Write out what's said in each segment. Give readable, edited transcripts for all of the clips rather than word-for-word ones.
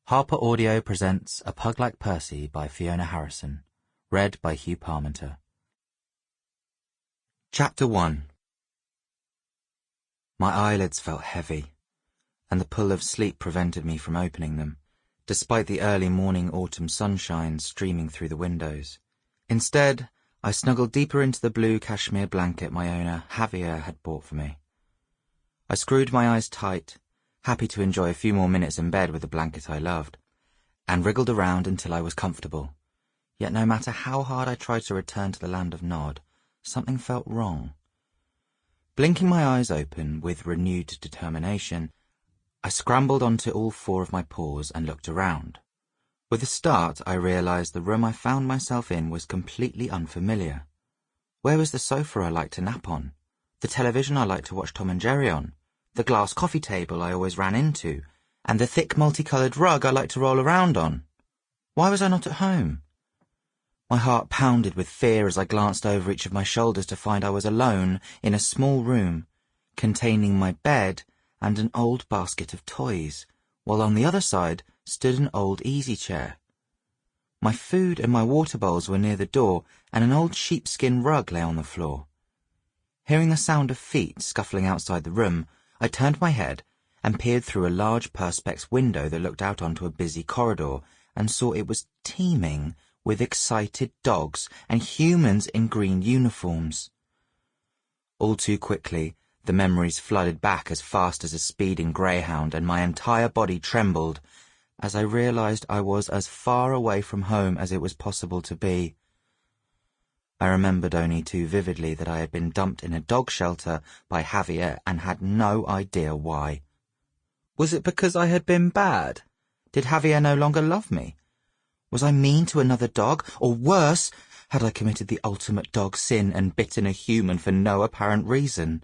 Harper Audio presents A Pug Like Percy by Fiona Harrison, read by Huw Parmenter. Chapter 1. My eyelids felt heavy, and the pull of sleep prevented me from opening them, despite the early morning autumn sunshine streaming through the windows. Instead, I snuggled deeper into the blue cashmere blanket my owner, Javier, had bought for me. I screwed my eyes tight, happy to enjoy a few more minutes in bed with the blanket I loved, and wriggled around until I was comfortable. Yet no matter how hard I tried to return to the land of Nod, something felt wrong. Blinking my eyes open with renewed determination, I scrambled onto all four of my paws and looked around. With a start, I realized the room I found myself in was completely unfamiliar. Where was the sofa I liked to nap on? The television I liked to watch Tom and Jerry on? The glass coffee table I always ran into, and the thick multicoloured rug I liked to roll around on? Why was I not at home? My heart pounded with fear as I glanced over each of my shoulders to find I was alone in a small room, containing my bed and an old basket of toys, while on the other side stood an old easy chair. My food and my water bowls were near the door, and an old sheepskin rug lay on the floor. Hearing the sound of feet scuffling outside the room, I turned my head and peered through a large perspex window that looked out onto a busy corridor and saw it was teeming with excited dogs and humans in green uniforms. All too quickly, the memories flooded back as fast as a speeding greyhound, and my entire body trembled as I realized I was as far away from home as it was possible to be. I remembered only too vividly that I had been dumped in a dog shelter by Javier and had no idea why. Was it because I had been bad? Did Javier no longer love me? Was I mean to another dog? Or worse, had I committed the ultimate dog sin and bitten a human for no apparent reason?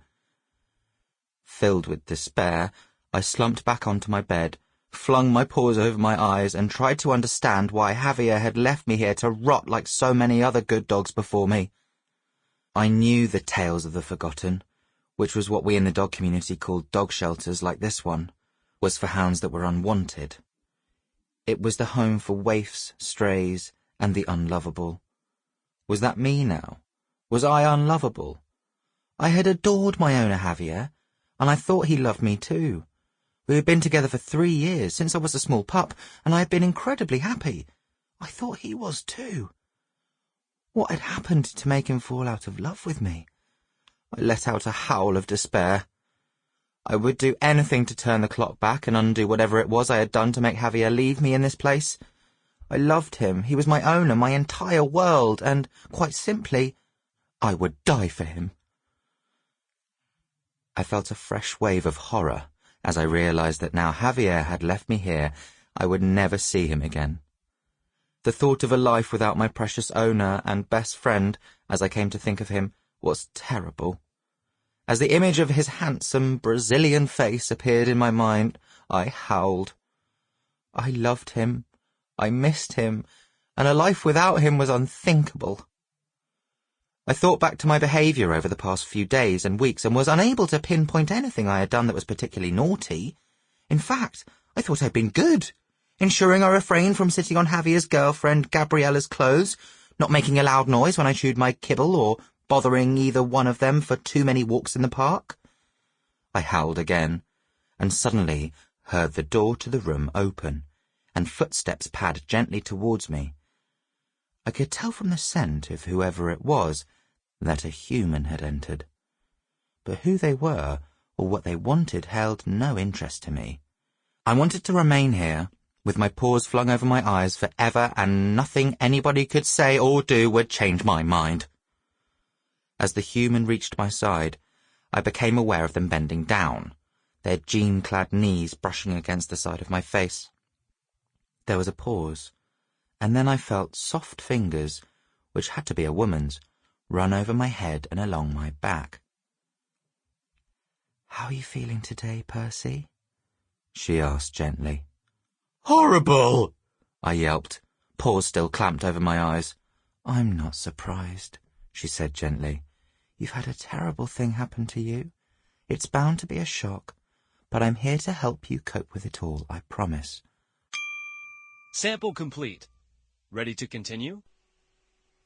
Filled with despair, I slumped back onto my bed, flung my paws over my eyes, and tried to understand why Javier had left me here to rot like so many other good dogs before me. I knew the tales of the forgotten, which was what we in the dog community called dog shelters like this one, was for hounds that were unwanted. It was the home for waifs, strays, and the unlovable. Was that me now? Was I unlovable? I had adored my owner Javier, and I thought he loved me too. We had been together for 3 years, since I was a small pup, and I had been incredibly happy. I thought he was too. What had happened to make him fall out of love with me? I let out a howl of despair. I would do anything to turn the clock back and undo whatever it was I had done to make Javier leave me in this place. I loved him. He was my owner, my entire world, and, quite simply, I would die for him. I felt a fresh wave of horror as I realized that now Javier had left me here, I would never see him again. The thought of a life without my precious owner and best friend, as I came to think of him, was terrible. As the image of his handsome Brazilian face appeared in my mind, I howled. I loved him, I missed him, and a life without him was unthinkable. I thought back to my behaviour over the past few days and weeks and was unable to pinpoint anything I had done that was particularly naughty. In fact, I thought I'd been good, ensuring I refrained from sitting on Javier's girlfriend Gabriella's clothes, not making a loud noise when I chewed my kibble, or bothering either one of them for too many walks in the park. I howled again, and suddenly heard the door to the room open, and footsteps pad gently towards me. I could tell from the scent of whoever it was that a human had entered. But who they were, or what they wanted, held no interest to me. I wanted to remain here, with my paws flung over my eyes forever, and nothing anybody could say or do would change my mind. As the human reached my side, I became aware of them bending down, their jean-clad knees brushing against the side of my face. There was a pause, and then I felt soft fingers, which had to be a woman's, run over my head and along my back. "How are you feeling today, Percy?" she asked gently. "Horrible!" I yelped, paws still clamped over my eyes. "I'm not surprised," she said gently. "You've had a terrible thing happen to you. It's bound to be a shock, but I'm here to help you cope with it all, I promise." Sample complete. Ready to continue?